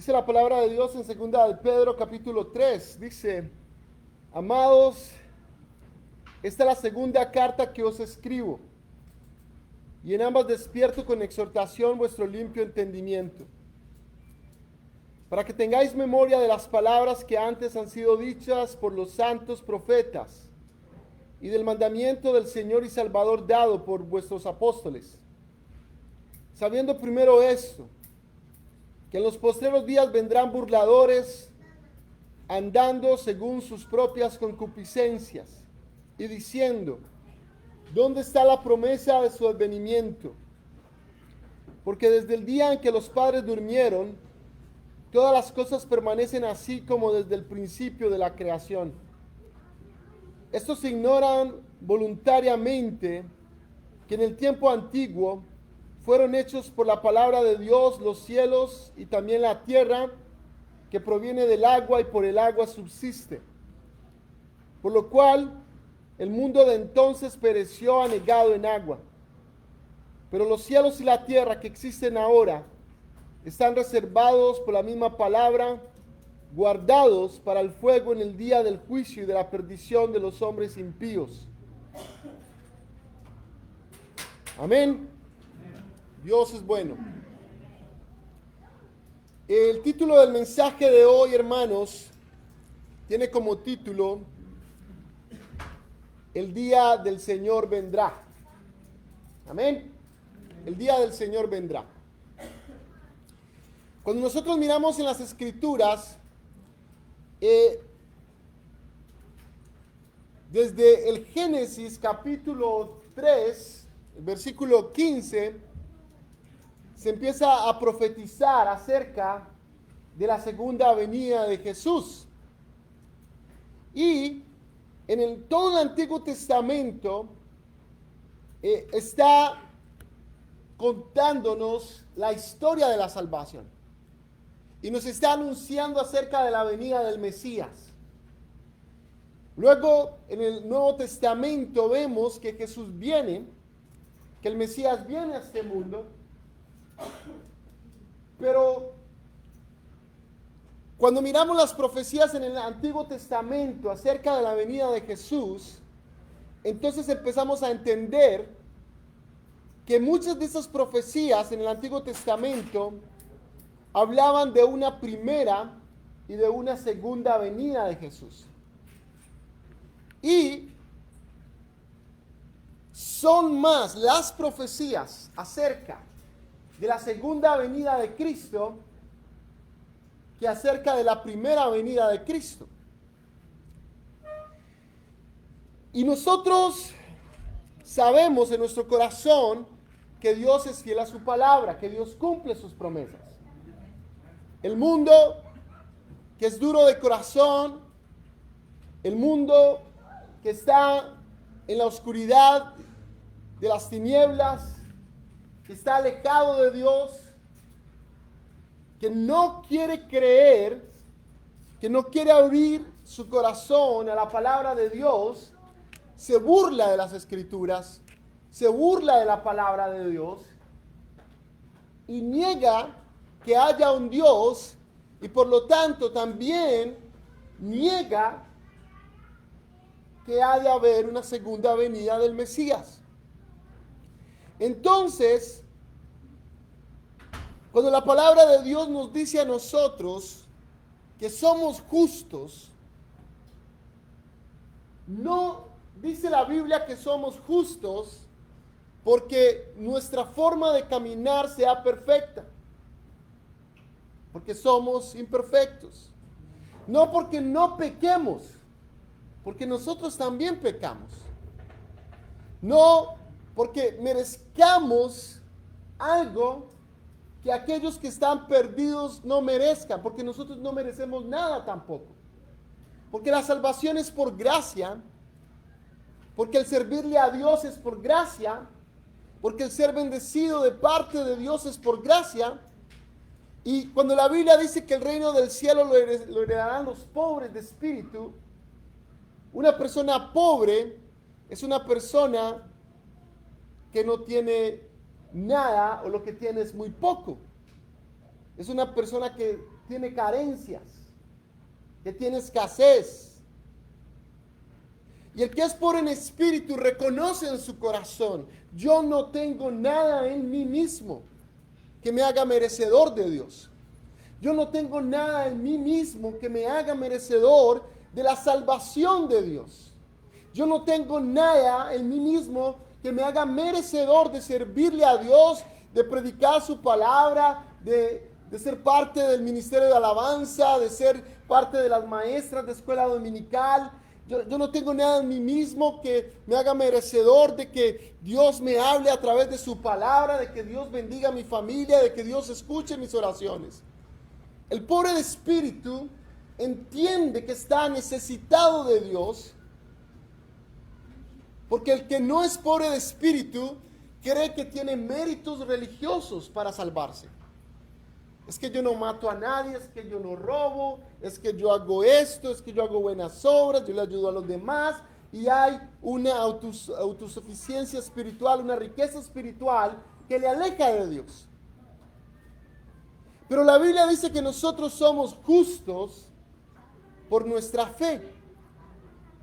Dice la palabra de Dios en segunda de Pedro capítulo 3. Dice, amados, esta es la segunda carta que os escribo, y en ambas despierto con exhortación vuestro limpio entendimiento, para que tengáis memoria de las palabras que antes han sido dichas por los santos profetas, y del mandamiento del Señor y Salvador dado por vuestros apóstoles, sabiendo primero esto, que en los postreros días vendrán burladores, andando según sus propias concupiscencias, y diciendo, ¿dónde está la promesa de su advenimiento? Porque desde el día en que los padres durmieron, todas las cosas permanecen así como desde el principio de la creación. Estos ignoran voluntariamente que en el tiempo antiguo fueron hechos por la palabra de Dios los cielos y también la tierra, que proviene del agua y por el agua subsiste. Por lo cual el mundo de entonces pereció anegado en agua. Pero los cielos y la tierra que existen ahora están reservados por la misma palabra, guardados para el fuego en el día del juicio y de la perdición de los hombres impíos. Amén. Dios es bueno. El título del mensaje de hoy, hermanos, tiene como título, El día del Señor vendrá. Amén. El día del Señor vendrá. Cuando nosotros miramos en las Escrituras, desde el Génesis capítulo 3, versículo 15, se empieza a profetizar acerca de la segunda venida de Jesús. Y en todo el Antiguo Testamento está contándonos la historia de la salvación. Y nos está anunciando acerca de la venida del Mesías. Luego, en el Nuevo Testamento vemos que Jesús viene, que el Mesías viene a este mundo. Pero cuando miramos las profecías en el Antiguo Testamento acerca de la venida de Jesús, entonces empezamos a entender que muchas de esas profecías en el Antiguo Testamento hablaban de una primera y de una segunda venida de Jesús. Y son más las profecías acerca de la segunda venida de Cristo que acerca de la primera venida de Cristo. Y nosotros sabemos en nuestro corazón que Dios es fiel a su palabra, que Dios cumple sus promesas. El mundo que es duro de corazón, el mundo que está en la oscuridad de las tinieblas, que está alejado de Dios, que no quiere creer, que no quiere abrir su corazón a la palabra de Dios, se burla de las Escrituras, se burla de la palabra de Dios y niega que haya un Dios, y por lo tanto también niega que ha de haber una segunda venida del Mesías. Entonces, cuando la palabra de Dios nos dice a nosotros que somos justos, no dice la Biblia que somos justos porque nuestra forma de caminar sea perfecta, porque somos imperfectos. No porque no pequemos, porque nosotros también pecamos. No porque merezcamos algo que aquellos que están perdidos no merezcan, porque nosotros no merecemos nada tampoco. Porque la salvación es por gracia, porque el servirle a Dios es por gracia, porque el ser bendecido de parte de Dios es por gracia. Y cuando la Biblia dice que el reino del cielo lo heredarán los pobres de espíritu, una persona pobre es una persona que no tiene nada o lo que tiene es muy poco. es una persona que tiene carencias, que tiene escasez. Y el que es pobre en espíritu reconoce en su corazón: yo no tengo nada en mí mismo que me haga merecedor de Dios. Yo no tengo nada en mí mismo que me haga merecedor de la salvación de Dios. Yo no tengo nada en mí mismo que me haga merecedor de servirle a Dios, de predicar su palabra, de ser parte del ministerio de alabanza, de ser parte de las maestras de escuela dominical. Yo no tengo nada en mí mismo que me haga merecedor de que Dios me hable a través de su palabra, de que Dios bendiga a mi familia, de que Dios escuche mis oraciones. El pobre de espíritu entiende que está necesitado de Dios, porque el que no es pobre de espíritu cree que tiene méritos religiosos para salvarse. Es que yo no mato a nadie, es que yo no robo, es que yo hago esto, es que yo hago buenas obras, yo le ayudo a los demás, y hay una autosuficiencia espiritual, una riqueza espiritual que le aleja de Dios. Pero la Biblia dice que nosotros somos justos por nuestra fe.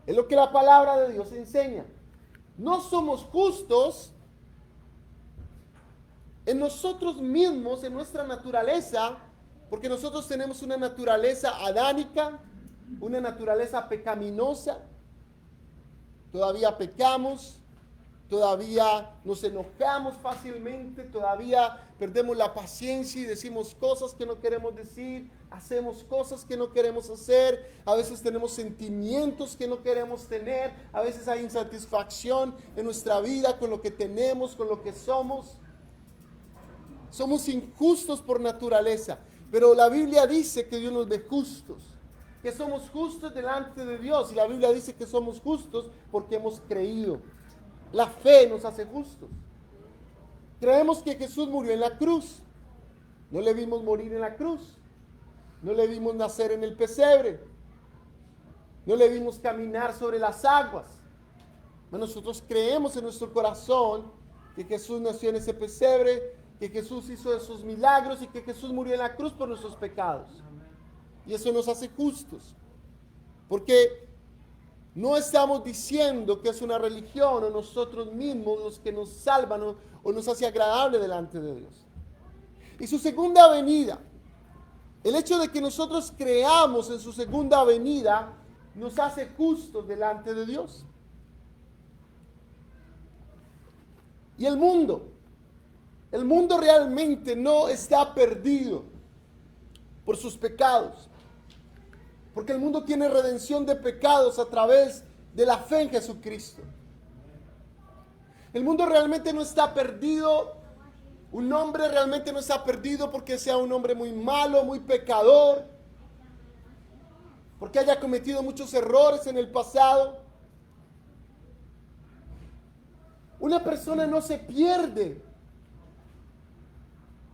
Es lo que la palabra de Dios enseña. No somos justos en nosotros mismos, en nuestra naturaleza, porque nosotros tenemos una naturaleza adánica, una naturaleza pecaminosa. Todavía pecamos, todavía nos enojamos fácilmente, todavía perdemos la paciencia y decimos cosas que no queremos decir, hacemos cosas que no queremos hacer, a veces tenemos sentimientos que no queremos tener, a veces hay insatisfacción en nuestra vida con lo que tenemos, con lo que somos. Somos injustos por naturaleza, pero la Biblia dice que Dios nos ve justos, que somos justos delante de Dios, y la Biblia dice que somos justos porque hemos creído. La fe nos hace justos. Creemos que Jesús murió en la cruz. No le vimos morir en la cruz. No le vimos nacer en el pesebre. No le vimos caminar sobre las aguas. Pero nosotros creemos en nuestro corazón que Jesús nació en ese pesebre, que Jesús hizo esos milagros y que Jesús murió en la cruz por nuestros pecados. Y eso nos hace justos. Porque no estamos diciendo que es una religión o nosotros mismos los que nos salvan o nos hace agradable delante de Dios. Y su segunda venida, el hecho de que nosotros creamos en su segunda venida, nos hace justos delante de Dios. Y el mundo realmente no está perdido por sus pecados. Porque el mundo tiene redención de pecados a través de la fe en Jesucristo. El mundo realmente no está perdido. Un hombre realmente no está perdido porque sea un hombre muy malo, muy pecador, porque haya cometido muchos errores en el pasado. Una persona no se pierde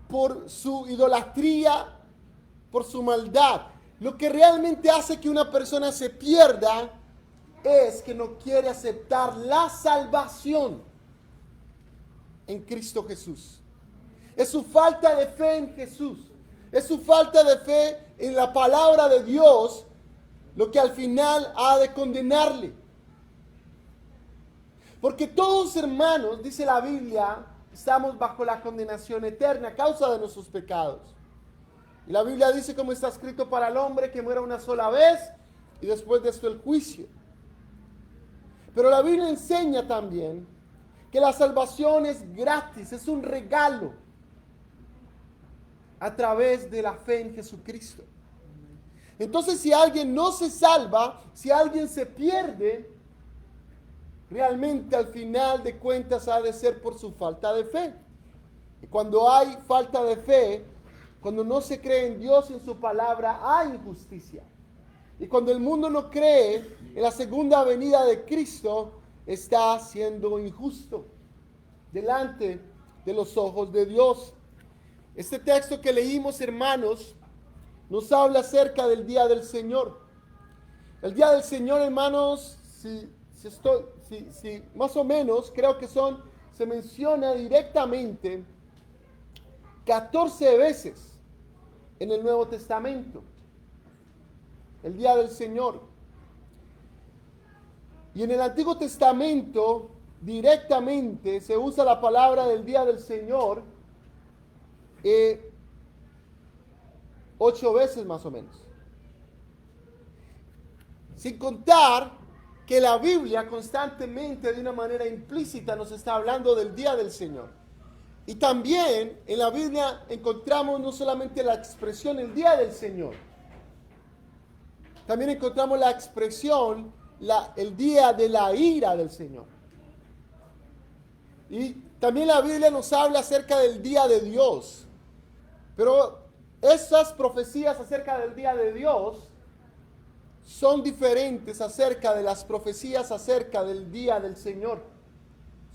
por su idolatría, por su maldad. Lo que realmente hace que una persona se pierda es que no quiere aceptar la salvación en Cristo Jesús. Es su falta de fe en Jesús. Es su falta de fe en la palabra de Dios lo que al final ha de condenarle. Porque todos, hermanos, dice la Biblia, estamos bajo la condenación eterna a causa de nuestros pecados. Y la Biblia dice, como está escrito para el hombre, que muera una sola vez y después de esto el juicio. Pero la Biblia enseña también que la salvación es gratis, es un regalo a través de la fe en Jesucristo. Entonces, si alguien no se salva, si alguien se pierde, realmente al final de cuentas ha de ser por su falta de fe. Y cuando hay falta de fe, cuando no se cree en Dios y en su palabra, hay injusticia. Y cuando el mundo no cree en la segunda venida de Cristo, está siendo injusto delante de los ojos de Dios. Este texto que leímos, hermanos, nos habla acerca del día del Señor. El día del Señor, hermanos, si más o menos, creo que se menciona directamente 14 veces en el Nuevo Testamento. El día del Señor. Y en el Antiguo Testamento directamente se usa la palabra del día del Señor 8 veces más o menos. Sin contar que la Biblia constantemente de una manera implícita nos está hablando del día del Señor. Y también en la Biblia encontramos no solamente la expresión el día del Señor, también encontramos la expresión el día de la ira del Señor. Y también la Biblia nos habla acerca del día de Dios. Pero esas profecías acerca del día de Dios son diferentes acerca de las profecías acerca del día del Señor.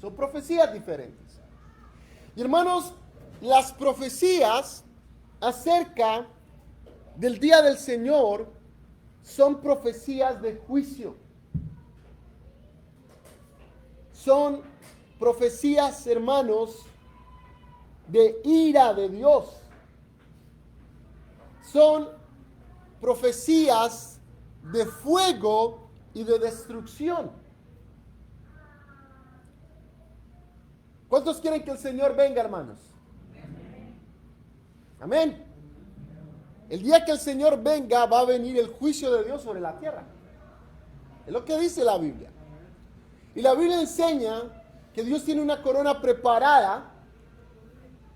Son profecías diferentes. Y hermanos, las profecías acerca del día del Señor son profecías de juicio. Son profecías, hermanos, de ira de Dios. Son profecías de fuego y de destrucción. ¿Cuántos quieren que el Señor venga, hermanos? Amén. El día que el Señor venga va a venir el juicio de Dios sobre la tierra. Es lo que dice la Biblia. Y la Biblia enseña que Dios tiene una corona preparada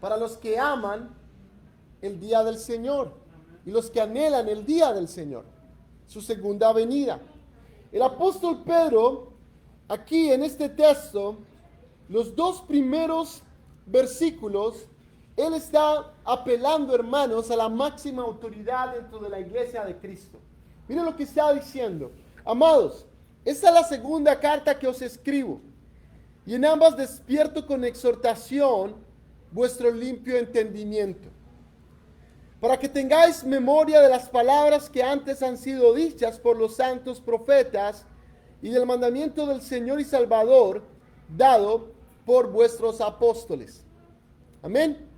para los que aman el día del Señor y los que anhelan el día del Señor, su segunda venida. El apóstol Pedro, aquí en este texto, los 2 primeros versículos, él está apelando, hermanos, a la máxima autoridad dentro de la iglesia de Cristo. Miren lo que está diciendo. Amados, esta es la segunda carta que os escribo, y en ambas despierto con exhortación vuestro limpio entendimiento, para que tengáis memoria de las palabras que antes han sido dichas por los santos profetas y del mandamiento del Señor y Salvador dado por vuestros apóstoles. Amén.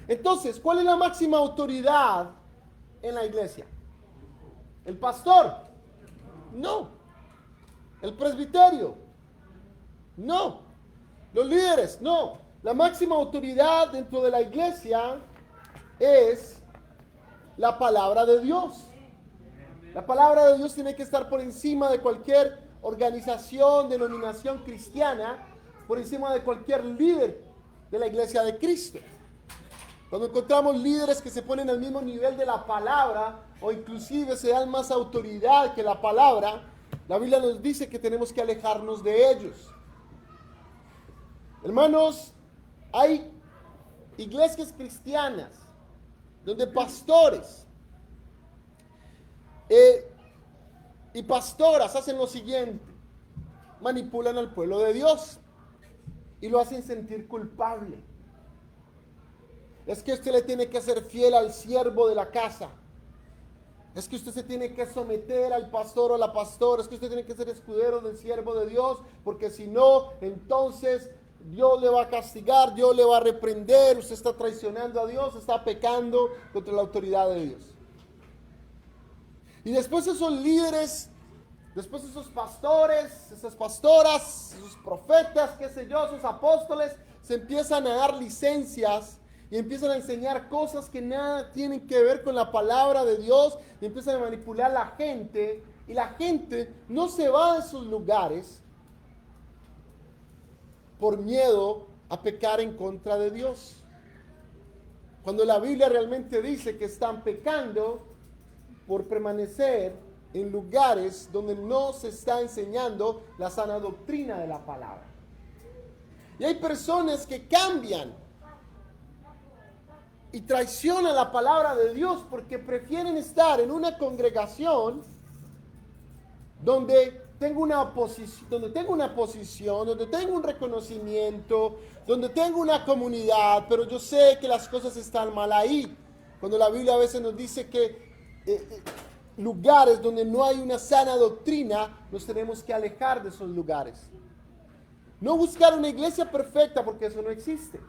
Entonces, ¿cuál es la máxima autoridad en la iglesia? ¿El pastor? No. ¿El presbiterio? No. ¿Los líderes? No. La máxima autoridad dentro de la iglesia es la palabra de Dios. La palabra de Dios tiene que estar por encima de cualquier organización, denominación cristiana, por encima de cualquier líder de la iglesia de Cristo. Cuando encontramos líderes que se ponen al mismo nivel de la palabra o inclusive se dan más autoridad que la palabra, la Biblia nos dice que tenemos que alejarnos de ellos. Hermanos, hay iglesias cristianas donde pastores y pastoras hacen lo siguiente: manipulan al pueblo de Dios y lo hacen sentir culpable. Es que usted le tiene que ser fiel al siervo de la casa. Es que usted se tiene que someter al pastor o a la pastora. Es que usted tiene que ser escudero del siervo de Dios, porque si no, entonces Dios le va a castigar, Dios le va a reprender. Usted está traicionando a Dios, está pecando contra la autoridad de Dios. Y después esos líderes, después esos pastores, esas pastoras, esos profetas, qué sé yo, esos apóstoles, se empiezan a dar licencias y empiezan a enseñar cosas que nada tienen que ver con la palabra de Dios, y empiezan a manipular a la gente, y la gente no se va de sus lugares por miedo a pecar en contra de Dios. Cuando la Biblia realmente dice que están pecando por permanecer en lugares donde no se está enseñando la sana doctrina de la palabra. Y hay personas que cambian y traicionan la palabra de Dios porque prefieren estar en una congregación donde tengo una posición, donde tengo un reconocimiento, donde tengo una comunidad, pero yo sé que las cosas están mal ahí. Cuando la Biblia a veces nos dice que lugares donde no hay una sana doctrina, nos tenemos que alejar de esos lugares. No buscar una iglesia perfecta, porque eso no existe.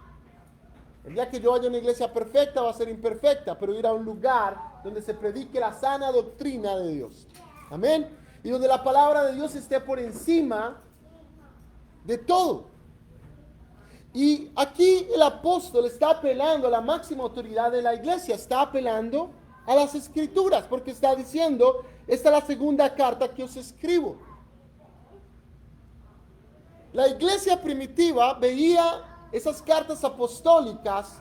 El día que yo vaya a una iglesia perfecta va a ser imperfecta, pero ir a un lugar donde se predique la sana doctrina de Dios. Amén. Y donde la palabra de Dios esté por encima de todo. Y aquí el apóstol está apelando a la máxima autoridad de la iglesia, está apelando a las escrituras, porque está diciendo, esta es la segunda carta que os escribo. La iglesia primitiva veía esas cartas apostólicas,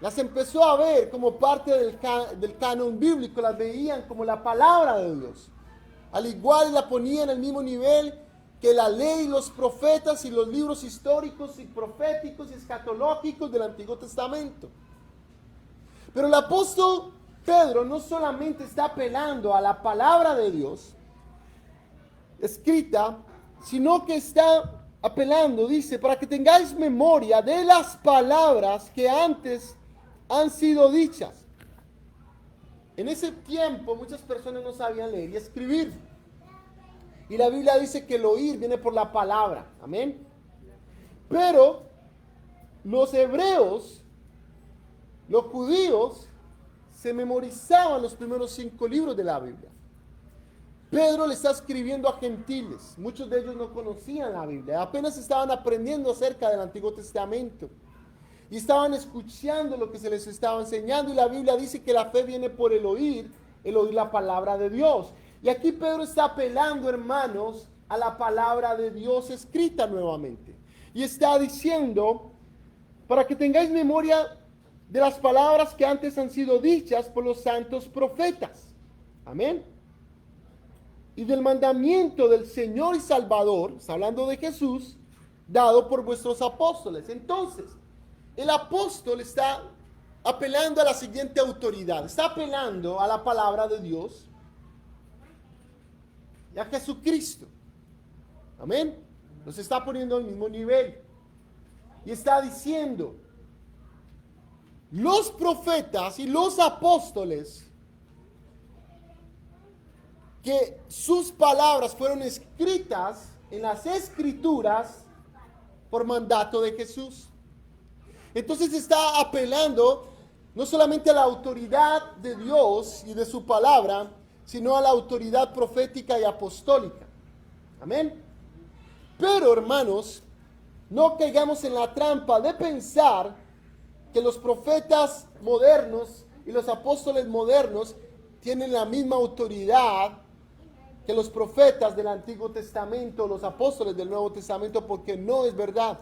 las empezó a ver como parte del canon bíblico, las veían como la palabra de Dios. Al igual la ponían al mismo nivel que la ley, los profetas y los libros históricos y proféticos y escatológicos del Antiguo Testamento. Pero el apóstol Pedro no solamente está apelando a la palabra de Dios escrita, sino que está apelando, dice, para que tengáis memoria de las palabras que antes han sido dichas. En ese tiempo muchas personas no sabían leer y escribir. Y la Biblia dice que el oír viene por la palabra. Amén. Pero los hebreos, los judíos, se memorizaban los primeros 5 libros de la Biblia. Pedro le está escribiendo a gentiles. Muchos de ellos no conocían la Biblia. Apenas estaban aprendiendo acerca del Antiguo Testamento. Y estaban escuchando lo que se les estaba enseñando. Y la Biblia dice que la fe viene por el oír la palabra de Dios. Y aquí Pedro está apelando, hermanos, a la palabra de Dios escrita nuevamente. Y está diciendo, para que tengáis memoria de las palabras que antes han sido dichas por los santos profetas. Amén. Y del mandamiento del Señor y Salvador, está hablando de Jesús, dado por vuestros apóstoles. Entonces, el apóstol está apelando a la siguiente autoridad. Está apelando a la palabra de Dios y a Jesucristo. Amén. Los está poniendo al mismo nivel. Y está diciendo, los profetas y los apóstoles, que sus palabras fueron escritas en las escrituras por mandato de Jesús. Entonces está apelando no solamente a la autoridad de Dios y de su palabra, sino a la autoridad profética y apostólica. Amén. Pero, hermanos, no caigamos en la trampa de pensar que los profetas modernos y los apóstoles modernos tienen la misma autoridad que los profetas del Antiguo Testamento, los apóstoles del Nuevo Testamento, porque no es verdad.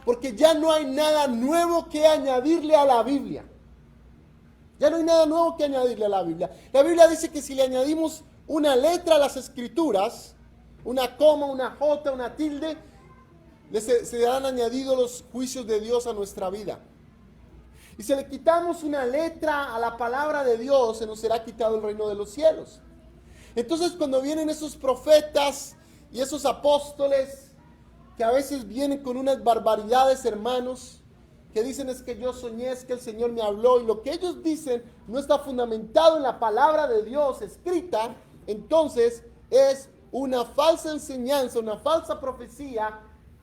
Porque ya no hay nada nuevo que añadirle a la Biblia. Ya no hay nada nuevo que añadirle a la Biblia. La Biblia dice que si le añadimos una letra a las escrituras, una coma, una jota, una tilde, se han añadido los juicios de Dios a nuestra vida. Y si le quitamos una letra a la palabra de Dios, se nos será quitado el reino de los cielos. Entonces, cuando vienen esos profetas y esos apóstoles, que a veces vienen con unas barbaridades, hermanos, que dicen es que yo soñé, es que el Señor me habló, y lo que ellos dicen no está fundamentado en la palabra de Dios escrita, entonces es una falsa enseñanza, una falsa profecía,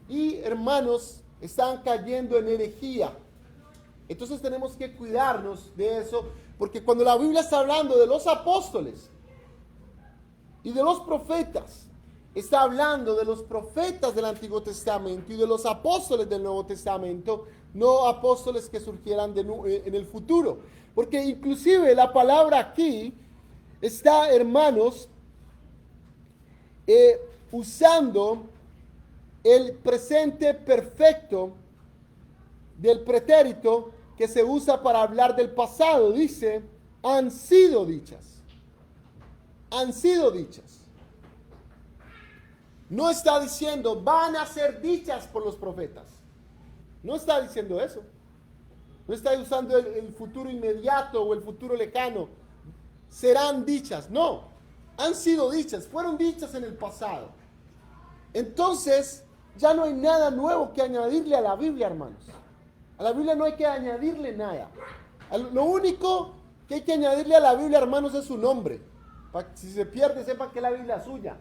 y hermanos, están cayendo en herejía. Entonces tenemos que cuidarnos de eso, porque cuando la Biblia está hablando de los apóstoles y de los profetas, está hablando de los profetas del Antiguo Testamento y de los apóstoles del Nuevo Testamento, no apóstoles que surgieran en el futuro. Porque inclusive la palabra aquí está, hermanos, usando el presente perfecto del pretérito que se usa para hablar del pasado. Dice, han sido dichas. Han sido dichas. No está diciendo, van a ser dichas por los profetas. No está diciendo eso. No está usando el futuro inmediato o el futuro lejano. Serán dichas. No. Han sido dichas. Fueron dichas en el pasado. Entonces, ya no hay nada nuevo que añadirle a la Biblia, hermanos. A la Biblia no hay que añadirle nada. Lo único que hay que añadirle a la Biblia, hermanos, es su nombre. Para que si se pierde, sepan que la Biblia es suya.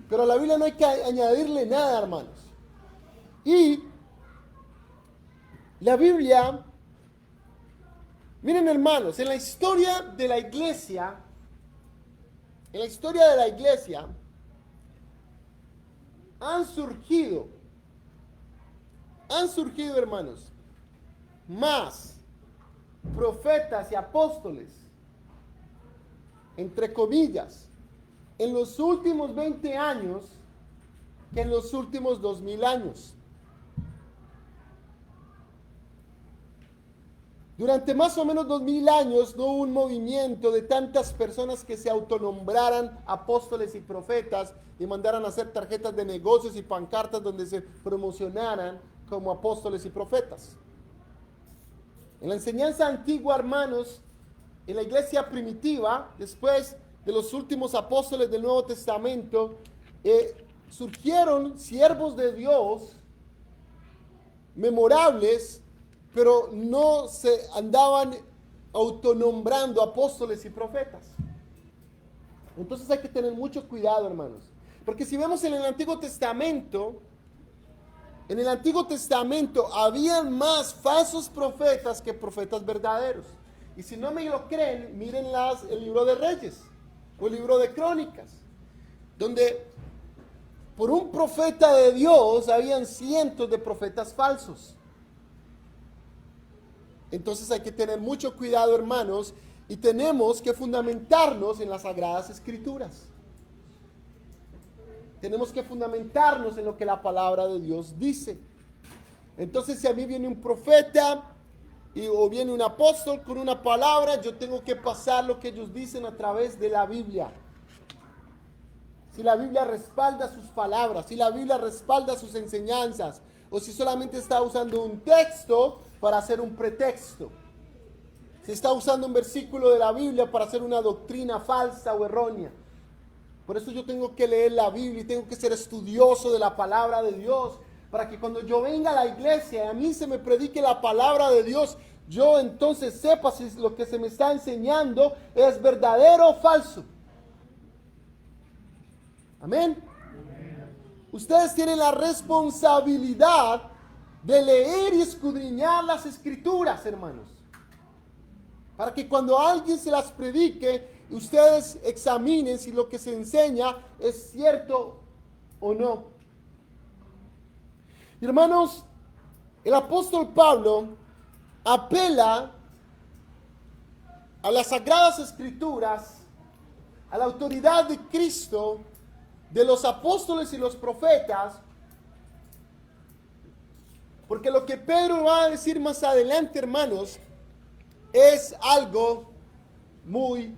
Pero a la Biblia no hay que añadirle nada, hermanos. Y La Biblia, miren hermanos, en la historia de la iglesia, han surgido, hermanos, más profetas y apóstoles, entre comillas, en los últimos 20 años que en los últimos 2000 años. Durante más o menos 2000 años no hubo un movimiento de tantas personas que se autonombraran apóstoles y profetas y mandaran a hacer tarjetas de negocios y pancartas donde se promocionaran como apóstoles y profetas. En la enseñanza antigua, hermanos, en la iglesia primitiva, después de los últimos apóstoles del Nuevo Testamento, surgieron siervos de Dios memorables, pero no se andaban autonombrando apóstoles y profetas. Entonces hay que tener mucho cuidado, hermanos. Porque si vemos en el Antiguo Testamento, habían más falsos profetas que profetas verdaderos. Y si no me lo creen, miren el libro de Reyes o el libro de Crónicas, donde por un profeta de Dios habían cientos de profetas falsos. Entonces hay que tener mucho cuidado, hermanos, y tenemos que fundamentarnos en las Sagradas Escrituras. Tenemos que fundamentarnos en lo que la palabra de Dios dice. Entonces, si a mí viene un profeta o viene un apóstol con una palabra, yo tengo que pasar lo que ellos dicen a través de la Biblia. Si la Biblia respalda sus palabras, si la Biblia respalda sus enseñanzas, o si solamente está usando un texto para hacer un pretexto. Si está usando un versículo de la Biblia para hacer una doctrina falsa o errónea. Por eso yo tengo que leer la Biblia y tengo que ser estudioso de la palabra de Dios, para que cuando yo venga a la iglesia y a mí se me predique la palabra de Dios, yo entonces sepa si lo que se me está enseñando es verdadero o falso. Amén. Ustedes tienen la responsabilidad de leer y escudriñar las Escrituras, hermanos, para que cuando alguien se las predique, ustedes examinen si lo que se enseña es cierto o no. Hermanos, el apóstol Pablo apela a las Sagradas Escrituras, a la autoridad de Cristo, de los apóstoles y los profetas, porque lo que Pedro va a decir más adelante, hermanos, es algo muy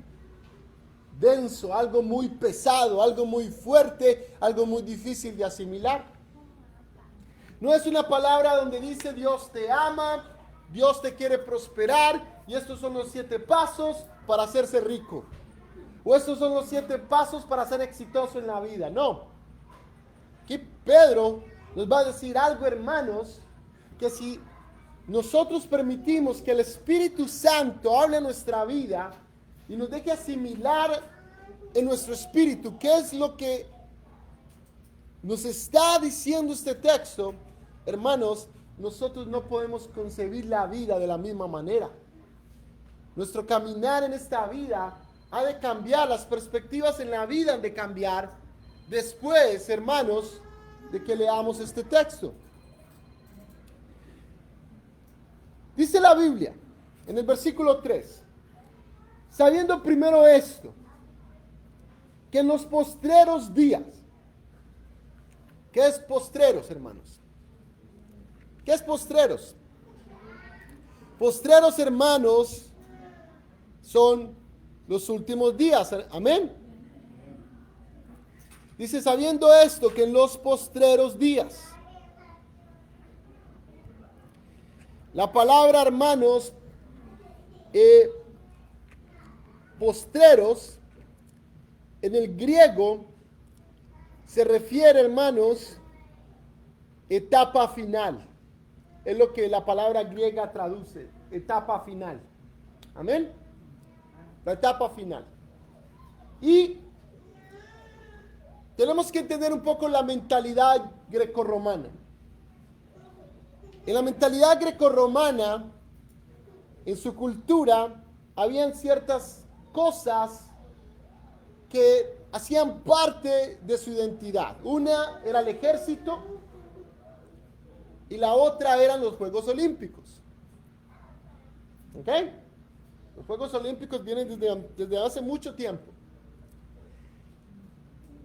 denso, algo muy pesado, algo muy fuerte, algo muy difícil de asimilar. No es una palabra donde dice Dios te ama, Dios te quiere prosperar y estos son los 7 pasos para hacerse rico. O estos son los 7 pasos para ser exitoso en la vida. No. Aquí Pedro nos va a decir algo, hermanos, que si nosotros permitimos que el Espíritu Santo hable en nuestra vida y nos deje asimilar en nuestro espíritu qué es lo que nos está diciendo este texto, hermanos, nosotros no podemos concebir la vida de la misma manera. Nuestro caminar en esta vida ha de cambiar, las perspectivas en la vida han de cambiar después, hermanos, de que leamos este texto. Dice la Biblia en el versículo 3, sabiendo primero esto, que en los postreros días, ¿qué es postreros, hermanos? ¿Qué es postreros? Postreros, hermanos, son los últimos días, amén. Dice, sabiendo esto, que en los postreros días. La palabra, hermanos, postreros, en el griego, se refiere, hermanos, etapa final. Es lo que la palabra griega traduce, etapa final. Amén. La etapa final. Y tenemos que entender un poco la mentalidad grecorromana. En la mentalidad grecorromana, en su cultura, habían ciertas cosas que hacían parte de su identidad. Una era el ejército y la otra eran los Juegos Olímpicos. ¿Ok? Los Juegos Olímpicos vienen desde hace mucho tiempo.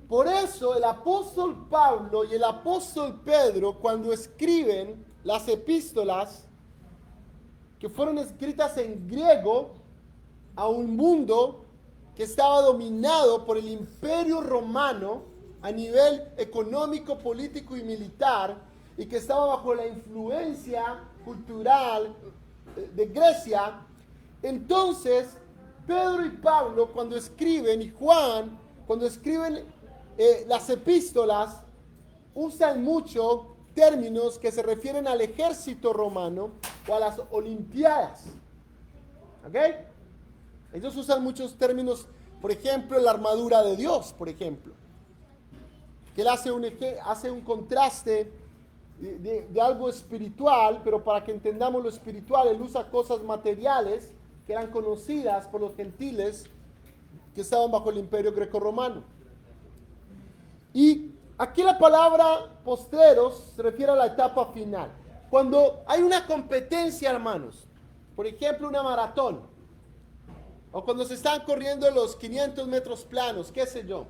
Por eso el apóstol Pablo y el apóstol Pedro, cuando escriben las epístolas que fueron escritas en griego a un mundo que estaba dominado por el imperio romano a nivel económico, político y militar, y que estaba bajo la influencia cultural de Grecia, entonces Pedro y Pablo cuando escriben, y Juan, cuando escriben las epístolas, usan mucho términos que se refieren al ejército romano o a las olimpiadas. ¿Ok? Ellos usan muchos términos, por ejemplo, la armadura de Dios, por ejemplo. Que él hace un contraste de algo espiritual, pero para que entendamos lo espiritual, él usa cosas materiales que eran conocidas por los gentiles que estaban bajo el imperio grecorromano. Y aquí la palabra postreros se refiere a la etapa final. Cuando hay una competencia, hermanos, por ejemplo, una maratón, o cuando se están corriendo los 500 metros planos, qué sé yo,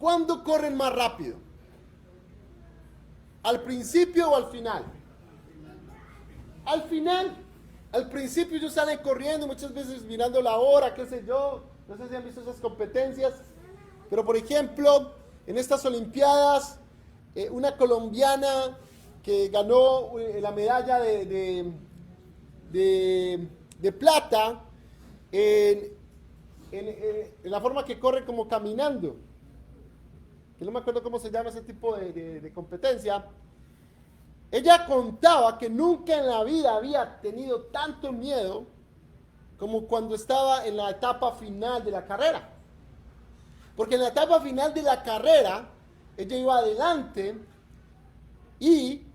¿cuándo corren más rápido? ¿Al principio o al final? Al final. Al principio ellos salen corriendo, muchas veces mirando la hora, qué sé yo. No sé si han visto esas competencias. Pero por ejemplo, en estas Olimpiadas, una colombiana que ganó la medalla de plata en la forma que corre como caminando. Que no me acuerdo cómo se llama ese tipo de competencia. Ella contaba que nunca en la vida había tenido tanto miedo como cuando estaba en la etapa final de la carrera. Porque en la etapa final de la carrera, ella iba adelante y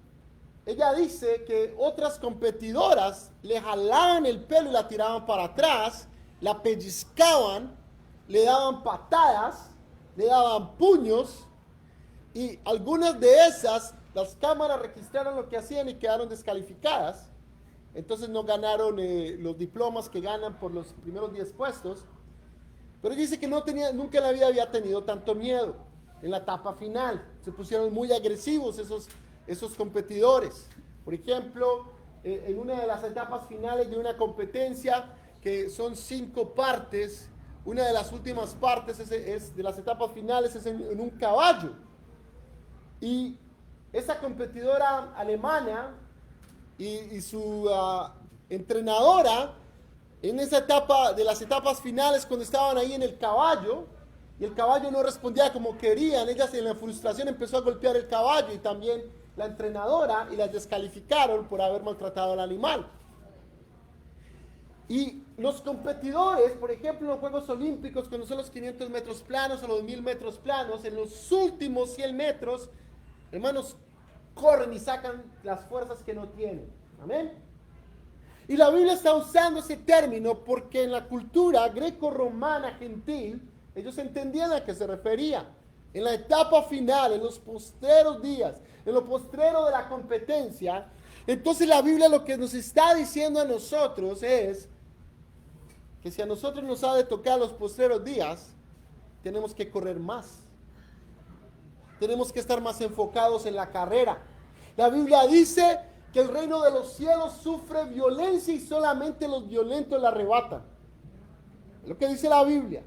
ella dice que otras competidoras le jalaban el pelo y la tiraban para atrás, la pellizcaban, le daban patadas, le daban puños, y algunas de esas, las cámaras registraron lo que hacían y quedaron descalificadas. Entonces no ganaron los diplomas que ganan por los primeros 10 puestos. Pero dice que nunca en la vida había tenido tanto miedo en la etapa final. Se pusieron muy agresivos esos competidores. Por ejemplo, en una de las etapas finales de una competencia, que son 5 partes, una de las últimas partes de las etapas finales es en un caballo. Y esa competidora alemana y su entrenadora, en esa etapa de las etapas finales, cuando estaban ahí en el caballo, y el caballo no respondía como querían, ellas en la frustración empezó a golpear el caballo y también la entrenadora, y las descalificaron por haber maltratado al animal. Y los competidores, por ejemplo, en los Juegos Olímpicos, cuando son los 500 metros planos o los 1000 metros planos, en los últimos 100 metros, hermanos, corren y sacan las fuerzas que no tienen. Amén. Y la Biblia está usando ese término porque en la cultura greco-romana gentil, ellos entendían a qué se refería. En la etapa final, en los postreros días, en lo postrero de la competencia, entonces la Biblia lo que nos está diciendo a nosotros es que si a nosotros nos ha de tocar los postreros días, tenemos que correr más. Tenemos que estar más enfocados en la carrera. La Biblia dice que el reino de los cielos sufre violencia y solamente los violentos la arrebatan. Es lo que dice la Biblia.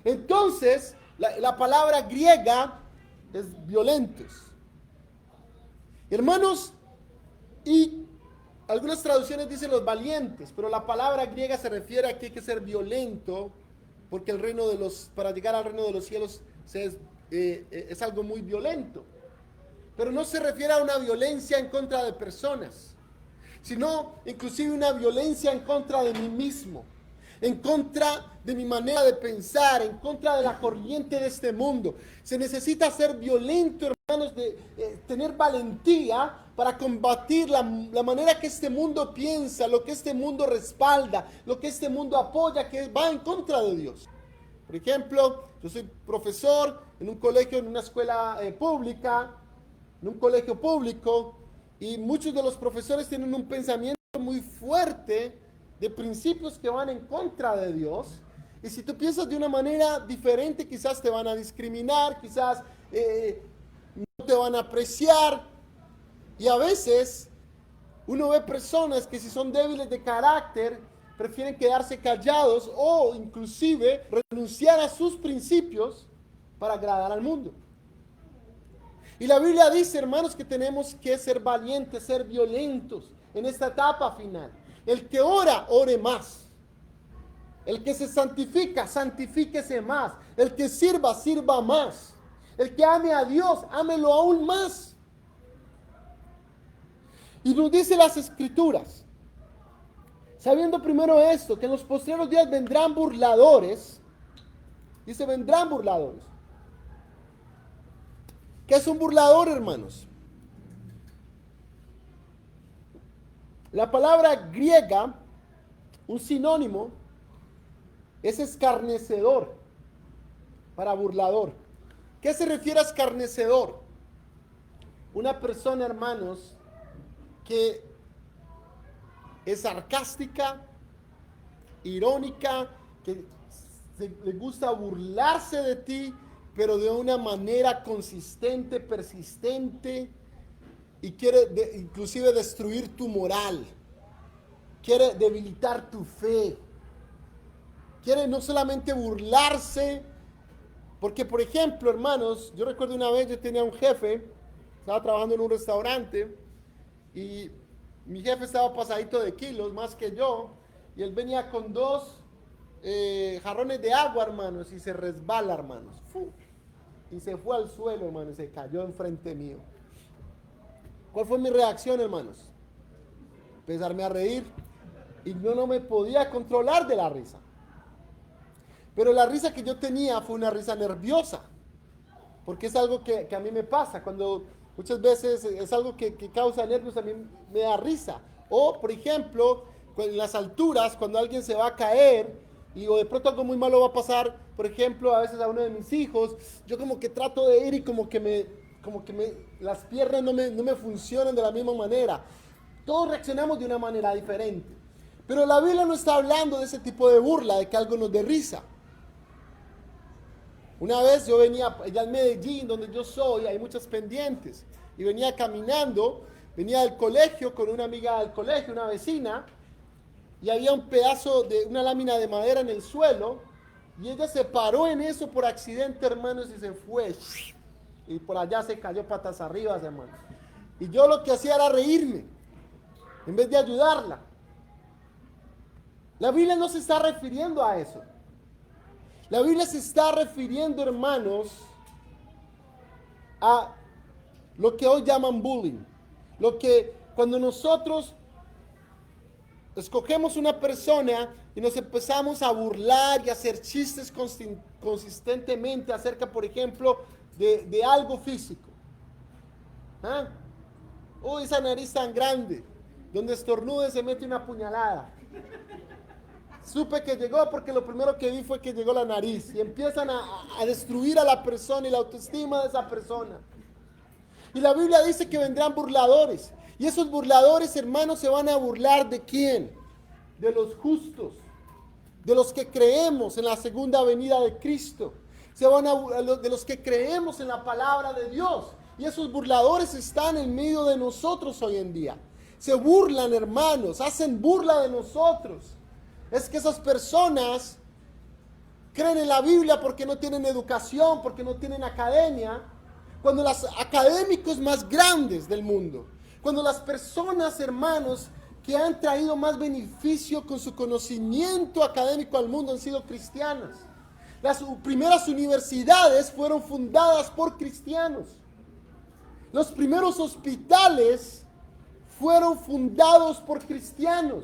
Entonces, la palabra griega es violentos. Hermanos, y algunas traducciones dicen los valientes, pero la palabra griega se refiere a que hay que ser violento, porque para llegar al reino de los cielos es algo muy violento. Pero no se refiere a una violencia en contra de personas, sino inclusive una violencia en contra de mí mismo. en contra de mi manera de pensar, en contra de la corriente de este mundo. Se necesita ser violento, hermanos, de tener valentía para combatir la manera que este mundo piensa, lo que este mundo respalda, lo que este mundo apoya, que va en contra de Dios. Por ejemplo, yo soy profesor en un colegio, en una escuela pública, en un colegio público, y muchos de los profesores tienen un pensamiento muy fuerte de principios que van en contra de Dios. Y si tú piensas de una manera diferente, quizás te van a discriminar, quizás no te van a apreciar. Y a veces uno ve personas que si son débiles de carácter, prefieren quedarse callados o inclusive renunciar a sus principios para agradar al mundo. Y la Biblia dice, hermanos, que tenemos que ser valientes, ser violentos en esta etapa final. El que ora, ore más. El que se santifica, santifíquese más. El que sirva, sirva más. El que ame a Dios, ámelo aún más. Y nos dice las Escrituras, sabiendo primero esto, que en los postreros días vendrán burladores. Dice, vendrán burladores. ¿Qué es un burlador, hermanos? La palabra griega, un sinónimo, es escarnecedor para burlador. ¿Qué se refiere a escarnecedor? Una persona, hermanos, que es sarcástica, irónica, que le gusta burlarse de ti, pero de una manera consistente, persistente, y quiere inclusive destruir tu moral, quiere debilitar tu fe, quiere no solamente burlarse, porque por ejemplo, hermanos, yo recuerdo una vez yo tenía un jefe, estaba trabajando en un restaurante, y mi jefe estaba pasadito de kilos, más que yo, y él venía con 2 jarrones de agua, hermanos, y se resbala, hermanos. Y se fue al suelo, hermanos, y se cayó enfrente mío. ¿Cuál fue mi reacción, hermanos? Empezarme a reír, y yo no me podía controlar de la risa. Pero la risa que yo tenía fue una risa nerviosa, porque es algo que a mí me pasa, cuando muchas veces es algo que causa nervios, a mí me da risa. O, por ejemplo, en las alturas, cuando alguien se va a caer, o de pronto algo muy malo va a pasar, por ejemplo, a veces a uno de mis hijos, yo como que trato de ir y como que las piernas no me funcionan de la misma manera. Todos reaccionamos de una manera diferente. Pero la Biblia no está hablando de ese tipo de burla, de que algo nos dé risa. Una vez yo venía allá en Medellín, donde yo soy, hay muchas pendientes, y venía caminando, venía del colegio con una amiga del colegio, una vecina, y había un pedazo de una lámina de madera en el suelo, y ella se paró en eso por accidente, hermanos, y se fue, y por allá se cayó patas arriba, hermanos. Y yo lo que hacía era reírme, en vez de ayudarla. La Biblia no se está refiriendo a eso. La Biblia se está refiriendo, hermanos, a lo que hoy llaman bullying. Lo que cuando nosotros escogemos una persona y nos empezamos a burlar y a hacer chistes consistentemente acerca, por ejemplo, de algo físico. ¿Ah? Uy, esa nariz tan grande, donde estornude se mete una puñalada. Supe que llegó porque lo primero que vi fue que llegó la nariz. Y empiezan a destruir a la persona y la autoestima de esa persona. Y la Biblia dice que vendrán burladores. Y esos burladores, hermanos, se van a burlar ¿de quién? De los justos. De los que creemos en la segunda venida de Cristo. Se van a burlar de los que creemos en la palabra de Dios. Y esos burladores están en medio de nosotros hoy en día. Se burlan, hermanos. Hacen burla de nosotros. Es que esas personas creen en la Biblia porque no tienen educación, porque no tienen academia, cuando los académicos más grandes del mundo, cuando las personas, hermanos, que han traído más beneficio con su conocimiento académico al mundo han sido cristianas. Las primeras universidades fueron fundadas por cristianos. Los primeros hospitales fueron fundados por cristianos.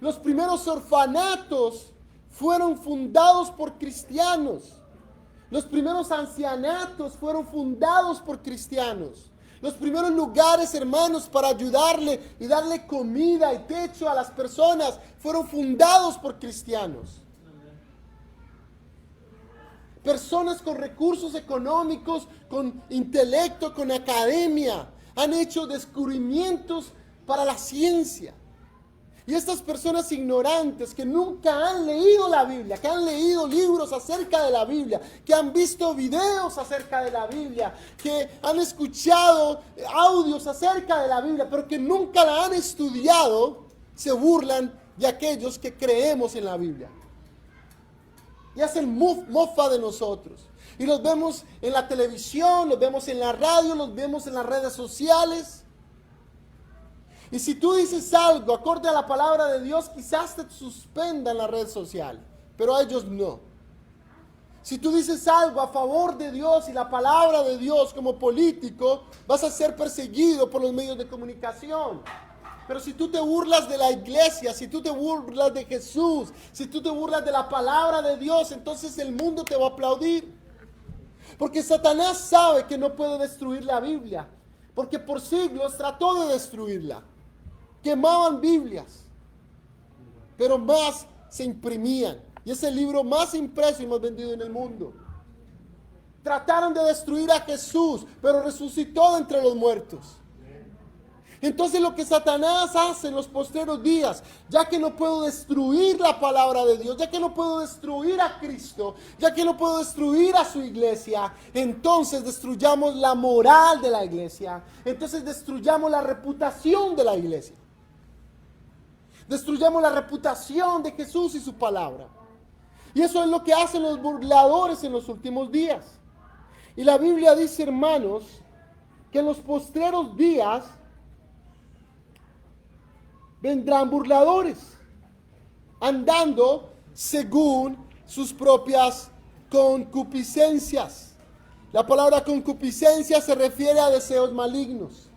Los primeros orfanatos fueron fundados por cristianos. Los primeros ancianatos fueron fundados por cristianos. Los primeros lugares, hermanos, para ayudarle y darle comida y techo a las personas fueron fundados por cristianos. Personas con recursos económicos, con intelecto, con academia, han hecho descubrimientos para la ciencia. Y estas personas ignorantes que nunca han leído la Biblia, que han leído libros acerca de la Biblia, que han visto videos acerca de la Biblia, que han escuchado audios acerca de la Biblia, pero que nunca la han estudiado, se burlan de aquellos que creemos en la Biblia. Y hacen mofa de nosotros. Y los vemos en la televisión, los vemos en la radio, los vemos en las redes sociales. Y si tú dices algo acorde a la palabra de Dios, quizás te suspendan la red social, pero a ellos no. Si tú dices algo a favor de Dios y la palabra de Dios como político, vas a ser perseguido por los medios de comunicación. Pero si tú te burlas de la iglesia, si tú te burlas de Jesús, si tú te burlas de la palabra de Dios, entonces el mundo te va a aplaudir. Porque Satanás sabe que no puede destruir la Biblia, porque por siglos trató de destruirla. Quemaban Biblias, pero más se imprimían. Y es el libro más impreso y más vendido en el mundo. Trataron de destruir a Jesús, pero resucitó de entre los muertos. Entonces lo que Satanás hace en los postreros días, ya que no puedo destruir la palabra de Dios, ya que no puedo destruir a Cristo, ya que no puedo destruir a su iglesia, entonces destruyamos la moral de la iglesia, entonces destruyamos la reputación de la iglesia. Destruyamos la reputación de Jesús y su palabra. Y eso es lo que hacen los burladores en los últimos días. Y la Biblia dice, hermanos, que en los postreros días vendrán burladores, andando según sus propias concupiscencias. La palabra concupiscencia se refiere a deseos malignos.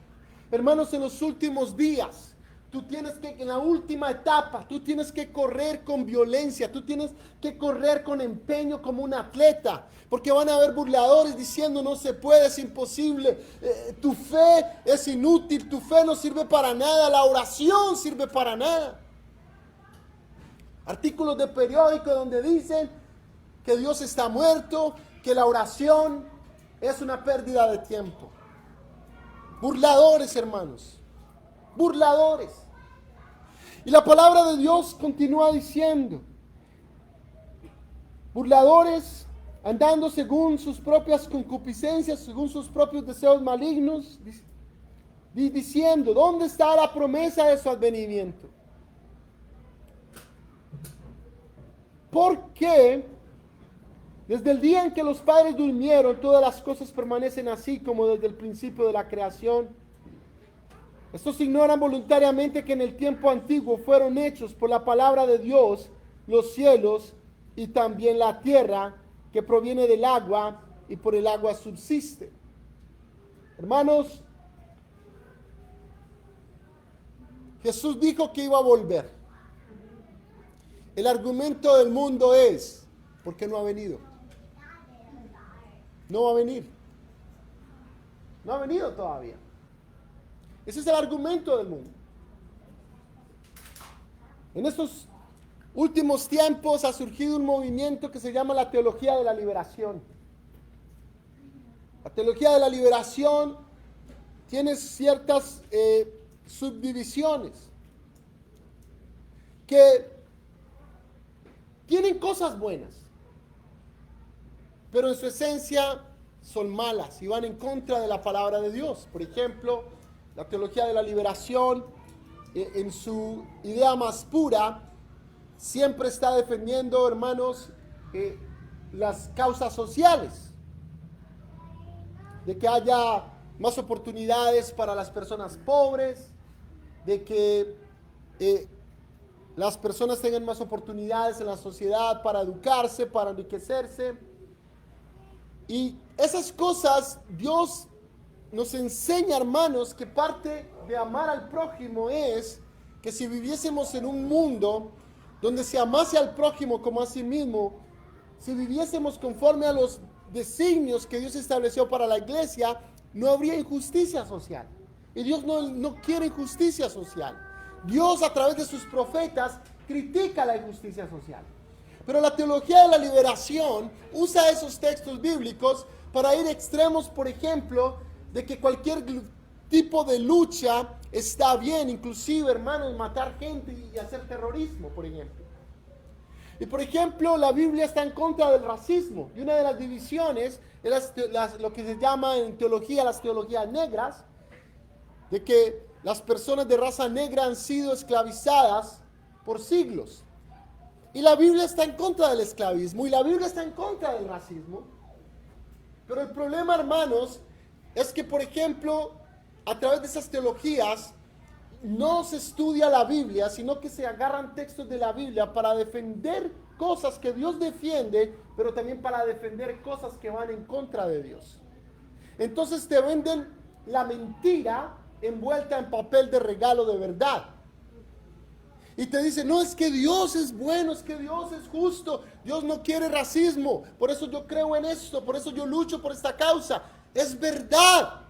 Hermanos, en los últimos días, tú tienes que, en la última etapa, tú tienes que correr con violencia, tú tienes que correr con empeño como un atleta, porque van a haber burladores diciendo no se puede, es imposible, tu fe es inútil, tu fe no sirve para nada, la oración sirve para nada. Artículos de periódico donde dicen que Dios está muerto, que la oración es una pérdida de tiempo. Burladores, hermanos. Burladores. Y la palabra de Dios continúa diciendo, burladores andando según sus propias concupiscencias, según sus propios deseos malignos, diciendo, ¿dónde está la promesa de su advenimiento? Porque desde el día en que los padres durmieron, todas las cosas permanecen así como desde el principio de la creación. Estos ignoran voluntariamente que en el tiempo antiguo fueron hechos por la palabra de Dios los cielos y también la tierra que proviene del agua y por el agua subsiste. Hermanos, Jesús dijo que iba a volver. El argumento del mundo es, ¿por qué no ha venido? No va a venir. No ha venido todavía. Ese es el argumento del mundo. En estos últimos tiempos ha surgido un movimiento que se llama la teología de la liberación. La teología de la liberación tiene ciertas subdivisiones que tienen cosas buenas, pero en su esencia son malas y van en contra de la palabra de Dios. Por ejemplo, la teología de la liberación, en su idea más pura, siempre está defendiendo, hermanos, las causas sociales, de que haya más oportunidades para las personas pobres, de que las personas tengan más oportunidades en la sociedad para educarse, para enriquecerse. Y esas cosas Dios nos enseña, hermanos, que parte de amar al prójimo es que si viviésemos en un mundo donde se amase al prójimo como a sí mismo, si viviésemos conforme a los designios que Dios estableció para la iglesia, no habría injusticia social. Y Dios no quiere injusticia social. Dios, a través de sus profetas, critica la injusticia social. Pero la teología de la liberación usa esos textos bíblicos para ir a extremos, por ejemplo, de que cualquier tipo de lucha está bien, inclusive, hermanos, matar gente y hacer terrorismo, por ejemplo. Y por ejemplo, la Biblia está en contra del racismo. Y una de las divisiones es lo que se llama en teología las teologías negras, de que las personas de raza negra han sido esclavizadas por siglos. Y la Biblia está en contra del esclavismo y la Biblia está en contra del racismo. Pero el problema, hermanos, es que, por ejemplo, a través de esas teologías no se estudia la Biblia, sino que se agarran textos de la Biblia para defender cosas que Dios defiende, pero también para defender cosas que van en contra de Dios. Entonces te venden la mentira envuelta en papel de regalo de verdad. Y te dicen, no, es que Dios es bueno, es que Dios es justo, Dios no quiere racismo, por eso yo creo en esto, por eso yo lucho por esta causa. Es verdad.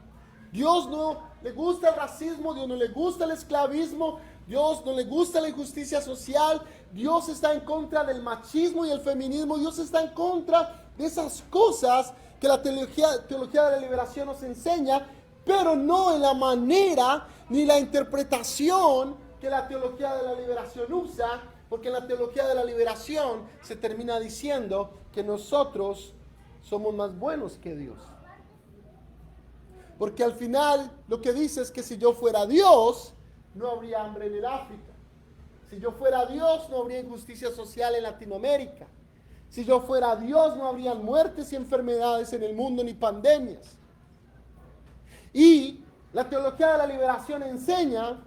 Dios no le gusta el racismo, Dios no le gusta el esclavismo, Dios no le gusta la injusticia social, Dios está en contra del machismo y el feminismo, Dios está en contra de esas cosas que la teología de la liberación nos enseña, pero no en la manera ni la interpretación que la teología de la liberación usa, porque en la teología de la liberación se termina diciendo que nosotros somos más buenos que Dios. Porque al final lo que dice es que si yo fuera Dios, no habría hambre en el África. Si yo fuera Dios, no habría injusticia social en Latinoamérica. Si yo fuera Dios, no habría muertes y enfermedades en el mundo ni pandemias. Y la teología de la liberación enseña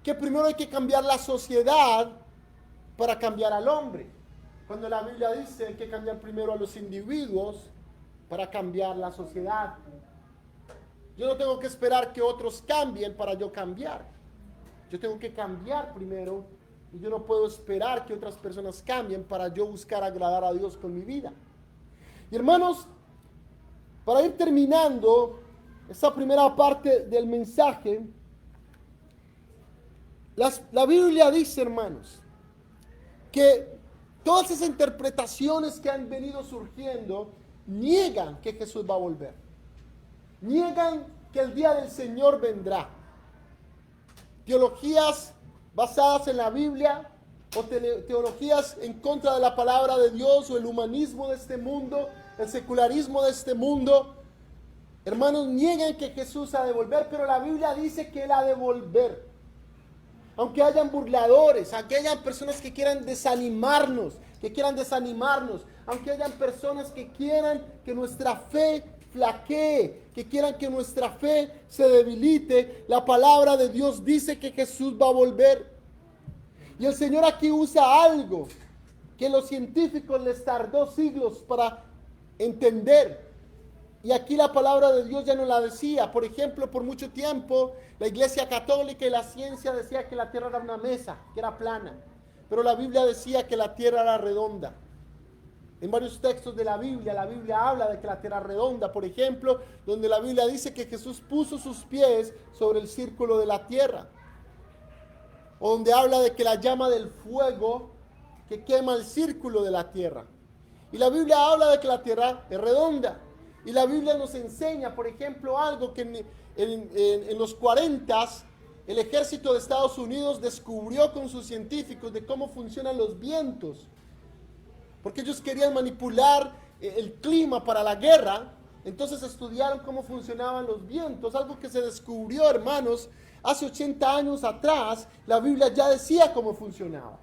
que primero hay que cambiar la sociedad para cambiar al hombre. Cuando la Biblia dice que hay que cambiar primero a los individuos para cambiar la sociedad. Yo no tengo que esperar que otros cambien para yo cambiar. Yo tengo que cambiar primero y yo no puedo esperar que otras personas cambien para yo buscar agradar a Dios con mi vida. Y hermanos, para ir terminando esta primera parte del mensaje, la Biblia dice, hermanos, que todas esas interpretaciones que han venido surgiendo niegan que Jesús va a volver. Niegan que el día del Señor vendrá. Teologías basadas en la Biblia o teologías en contra de la palabra de Dios o el humanismo de este mundo, el secularismo de este mundo, hermanos, niegan que Jesús ha de volver, pero la Biblia dice que Él ha de volver. Aunque hayan burladores, aunque hayan personas que quieran desanimarnos, aunque hayan personas que quieran que nuestra fe flaquee, que quieran que nuestra fe se debilite, la palabra de Dios dice que Jesús va a volver. Y el Señor aquí usa algo que los científicos les tardó siglos para entender. Y aquí la palabra de Dios ya no la decía. Por ejemplo, por mucho tiempo la Iglesia Católica y la ciencia decía que la tierra era una mesa, que era plana. Pero la Biblia decía que la tierra era redonda. En varios textos de la Biblia habla de que la tierra es redonda. Por ejemplo, donde la Biblia dice que Jesús puso sus pies sobre el círculo de la tierra. O donde habla de que la llama del fuego que quema el círculo de la tierra. Y la Biblia habla de que la tierra es redonda. Y la Biblia nos enseña, por ejemplo, algo que en los 40s el ejército de Estados Unidos descubrió con sus científicos de cómo funcionan los vientos. Porque ellos querían manipular el clima para la guerra. Entonces estudiaron cómo funcionaban los vientos. Algo que se descubrió, hermanos, hace 80 años atrás. La Biblia ya decía cómo funcionaba.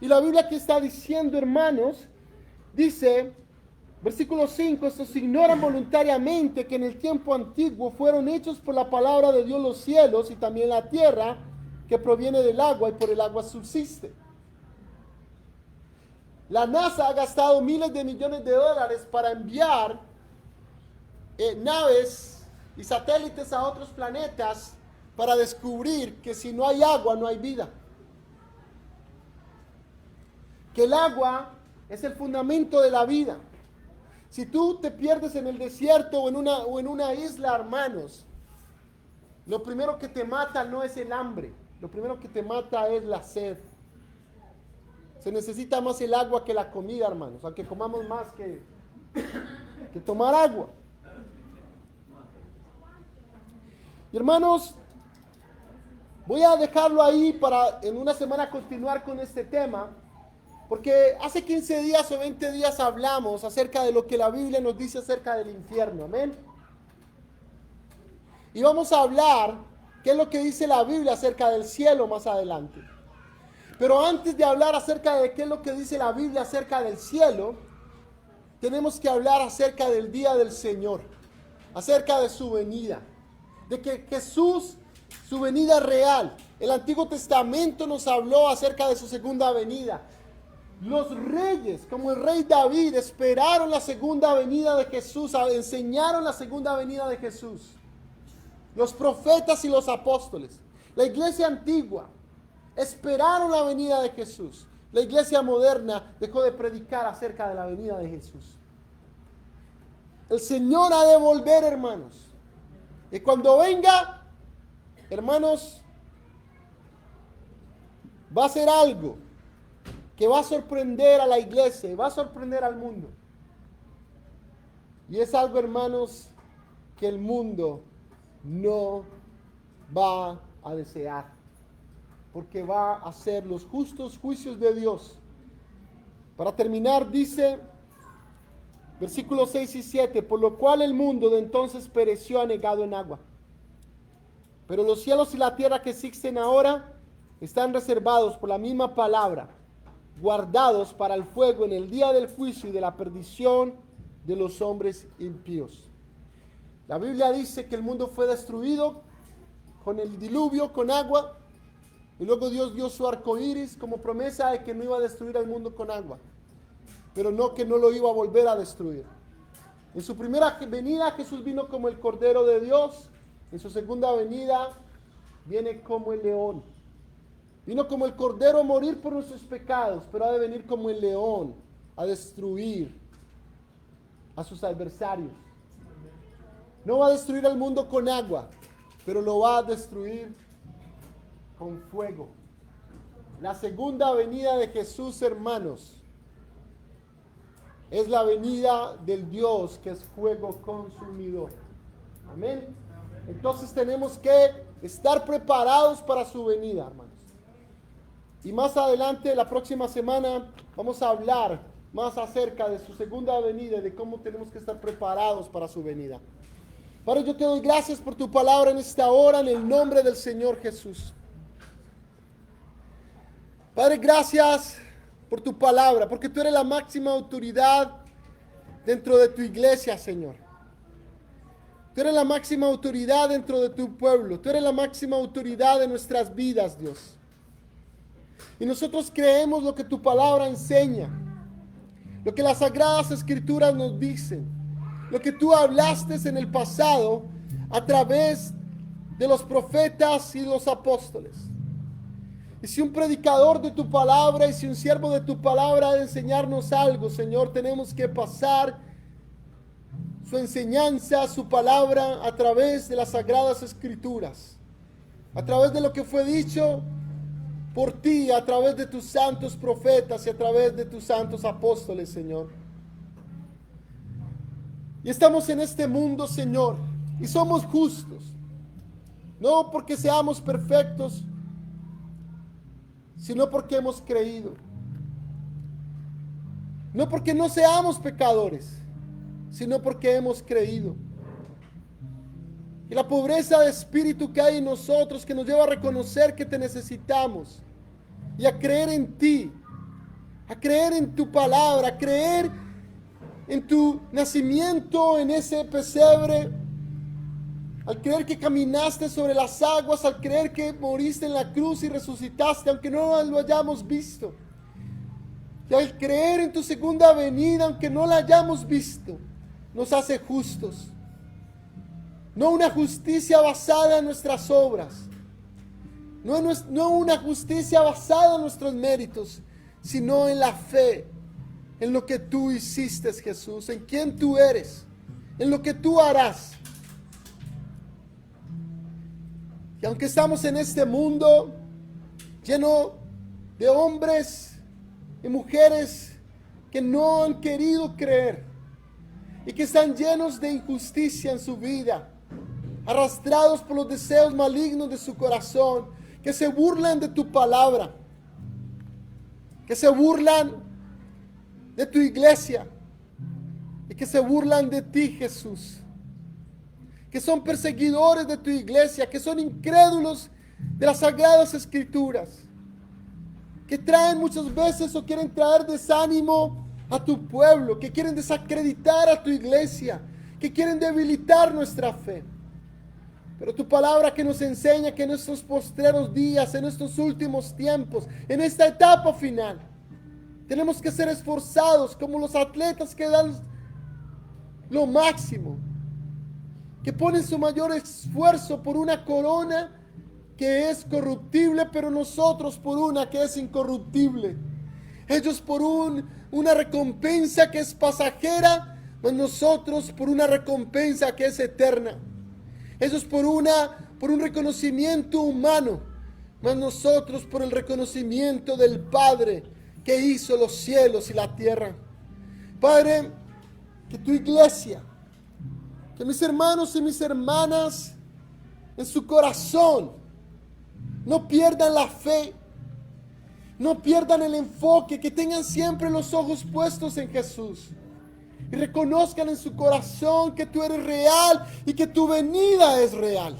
Y la Biblia que está diciendo, hermanos, dice, versículo 5, estos ignoran voluntariamente que en el tiempo antiguo fueron hechos por la palabra de Dios los cielos y también la tierra, que proviene del agua y por el agua subsiste. La NASA ha gastado miles de millones de dólares para enviar naves y satélites a otros planetas para descubrir que si no hay agua no hay vida. que el agua es el fundamento de la vida. Si tú te pierdes en el desierto o en una isla, hermanos, lo primero que te mata no es el hambre, lo primero que te mata es la sed. Se necesita más el agua que la comida, hermanos, aunque comamos más que tomar agua. Y hermanos, voy a dejarlo ahí para en una semana continuar con este tema, porque hace 15 días o 20 días hablamos acerca de lo que la Biblia nos dice acerca del infierno, amén. Y vamos a hablar qué es lo que dice la Biblia acerca del cielo más adelante. Pero antes de hablar acerca de qué es lo que dice la Biblia acerca del cielo, tenemos que hablar acerca del día del Señor, acerca de su venida, de que Jesús, su venida real. El Antiguo Testamento nos habló acerca de su segunda venida. Los reyes, como el rey David, esperaron la segunda venida de Jesús, enseñaron la segunda venida de Jesús. Los profetas y los apóstoles, la iglesia antigua, esperaron la venida de Jesús. La iglesia moderna dejó de predicar acerca de la venida de Jesús. El Señor ha de volver, hermanos. Y cuando venga, hermanos, va a ser algo que va a sorprender a la iglesia y va a sorprender al mundo. Y es algo, hermanos, que el mundo no va a desear, porque va a ser los justos juicios de Dios. Para terminar, dice, versículos 6 y 7, por lo cual el mundo de entonces pereció anegado en agua. Pero los cielos y la tierra que existen ahora están reservados por la misma palabra, guardados para el fuego en el día del juicio y de la perdición de los hombres impíos. La Biblia dice que el mundo fue destruido con el diluvio, con agua, y luego Dios dio su arco iris como promesa de que no iba a destruir al mundo con agua, pero no que no lo iba a volver a destruir. En su primera venida Jesús vino como el Cordero de Dios. En su segunda venida viene como el león. Vino como el Cordero a morir por nuestros pecados, pero ha de venir como el león a destruir a sus adversarios. No va a destruir al mundo con agua, pero lo va a destruir con fuego. La segunda venida de Jesús, hermanos, es la venida del Dios que es fuego consumidor. Amén. Entonces tenemos que estar preparados para su venida, hermanos. Y más adelante, la próxima semana, vamos a hablar más acerca de su segunda venida y de cómo tenemos que estar preparados para su venida. Padre, yo te doy gracias por tu palabra en esta hora, en el nombre del Señor Jesús. Padre, gracias por tu palabra, porque tú eres la máxima autoridad dentro de tu iglesia, Señor. Tú eres la máxima autoridad dentro de tu pueblo. Tú eres la máxima autoridad de nuestras vidas, Dios. Y nosotros creemos lo que tu palabra enseña, lo que las Sagradas Escrituras nos dicen, lo que tú hablaste en el pasado a través de los profetas y los apóstoles. Y si un predicador de tu palabra y si un siervo de tu palabra ha de enseñarnos algo, Señor, tenemos que pasar su enseñanza, su palabra a través de las Sagradas Escrituras, a través de lo que fue dicho por ti, a través de tus santos profetas y a través de tus santos apóstoles, Señor. Y estamos en este mundo, Señor, y somos justos, no porque seamos perfectos, sino porque hemos creído. No porque no seamos pecadores, sino porque hemos creído. Y la pobreza de espíritu que hay en nosotros, que nos lleva a reconocer que te necesitamos y a creer en ti, a creer en tu palabra, a creer en tu nacimiento en ese pesebre, al creer que caminaste sobre las aguas, al creer que moriste en la cruz y resucitaste, aunque no lo hayamos visto. Y al creer en tu segunda venida, aunque no la hayamos visto, nos hace justos. No una justicia basada en nuestras obras, no una justicia basada en nuestros méritos, sino en la fe, en lo que tú hiciste, Jesús, en quién tú eres, en lo que tú harás. Y aunque estamos en este mundo lleno de hombres y mujeres que no han querido creer y que están llenos de injusticia en su vida, arrastrados por los deseos malignos de su corazón, que se burlan de tu palabra, que se burlan de tu iglesia y que se burlan de ti, Jesús, que son perseguidores de tu iglesia, que son incrédulos de las sagradas escrituras, que traen muchas veces o quieren traer desánimo a tu pueblo, que quieren desacreditar a tu iglesia, que quieren debilitar nuestra fe. Pero tu palabra que nos enseña que en estos postreros días, en estos últimos tiempos, en esta etapa final, tenemos que ser esforzados como los atletas que dan lo máximo, que ponen su mayor esfuerzo por una corona que es corruptible, pero nosotros por una que es incorruptible. Ellos por una recompensa que es pasajera, mas nosotros por una recompensa que es eterna. Ellos por un reconocimiento humano, mas nosotros por el reconocimiento del Padre que hizo los cielos y la tierra. Padre, que tu iglesia, que mis hermanos y mis hermanas en su corazón no pierdan la fe, no pierdan el enfoque, que tengan siempre los ojos puestos en Jesús y reconozcan en su corazón que tú eres real y que tu venida es real.